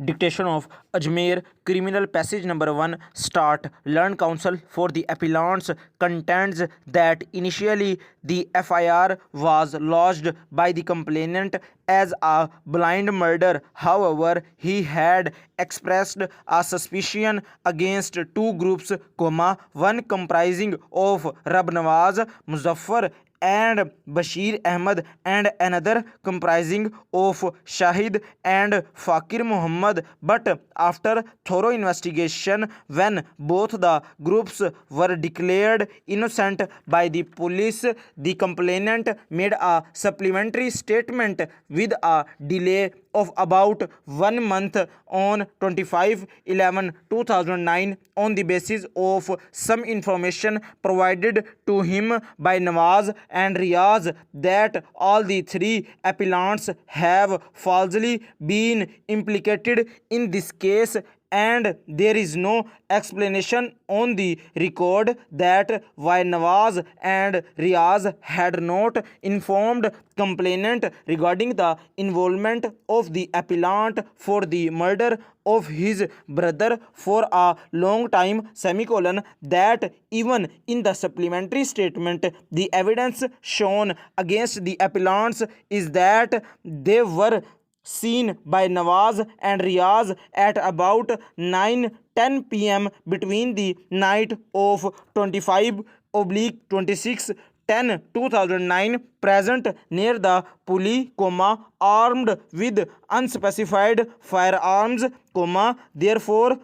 Dictation of Ajmer Criminal Passage Number 1 Start. Learned counsel for the appellants contends that initially the FIR was lodged by the complainant as a blind murder. However, he had expressed a suspicion against two groups, one comprising of Rabnawaz Muzaffar and Bashir Ahmed, and another comprising of Shahid and Fakir Muhammad. But after thorough investigation, when both the groups were declared innocent by the police, the complainant made a supplementary statement with a delay of about 1 month on 25/11/2009 on the basis of some information provided to him by Nawaz and Riaz that all the three appellants have falsely been implicated in this case, and there is no explanation on the record that why Nawaz and Riaz had not informed complainant regarding the involvement of the appellant for the murder of his brother for a long time, that even in the supplementary statement the evidence shown against the appellants is that they were seen by Nawaz and Riaz at about 9:10 p.m. between the night of 25/26/2009, present near the pulley, armed with unspecified firearms, therefore,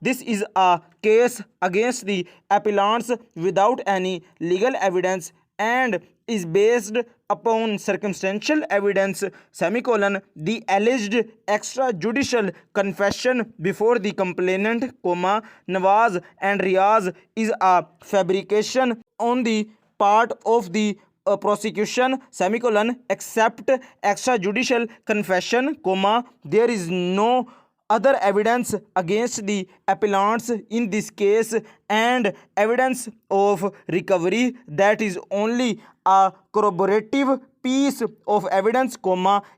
this is a case against the appellants without any legal evidence and is based upon circumstantial evidence, the alleged extrajudicial confession before the complainant, Nawaz and Riaz is a fabrication on the part of the prosecution, except extrajudicial confession, there is no other evidence against the appellants in this case, and evidence of recovery, that is only a corroborative piece of evidence,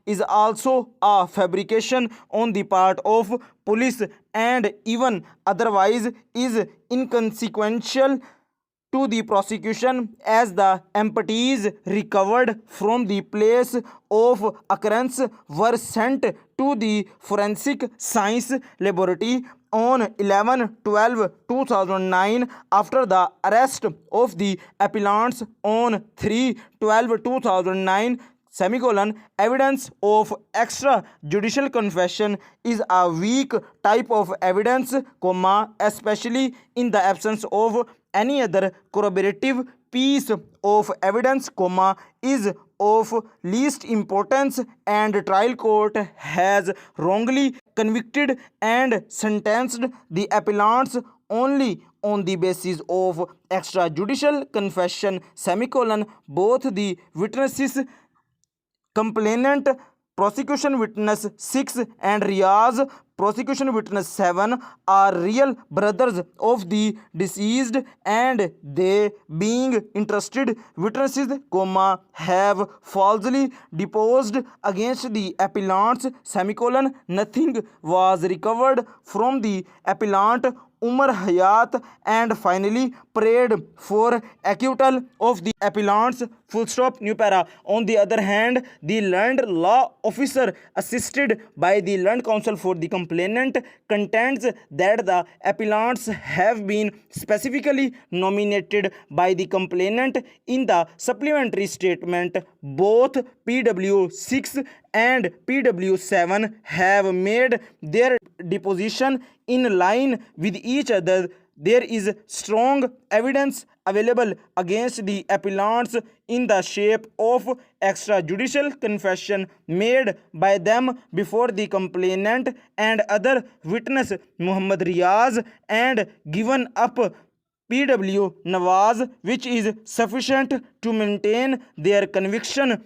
is also a fabrication on the part of police and even otherwise is inconsequential to the prosecution, as the empties recovered from the place of occurrence were sent to the forensic science laboratory on 11/12/2009 after the arrest of the appellants on 3/12/2009. Evidence of extrajudicial confession is a weak type of evidence, especially in the absence of any other corroborative piece of evidence, is of least importance, and trial court has wrongly convicted and sentenced the appellants only on the basis of extrajudicial confession, both the witnesses, complainant, prosecution witness 6, and Riaz, prosecution witness 7, are real brothers of the deceased, and they, being interested witnesses, have falsely deposed against the appellants, nothing was recovered from the appellant Umar Hayat, and finally prayed for acquittal of the appellants, new para. On the other hand, the learned law officer assisted by the learned counsel for the complainant contends that the appellants have been specifically nominated by the complainant in the supplementary statement. Both PW6 and PW7 have made their deposition in line with each other. There is strong evidence available against the appellants in the shape of extrajudicial confession made by them before the complainant and other witness Muhammad Riaz, and given up PW Nawaz, which is sufficient to maintain their conviction,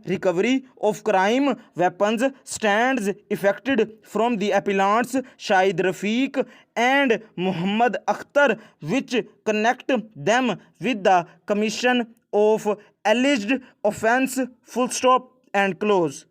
recovery of crime weapons stands effected from the appellants Shahid Rafiq and Muhammad Akhtar, which connect them with the commission of alleged offence, and close.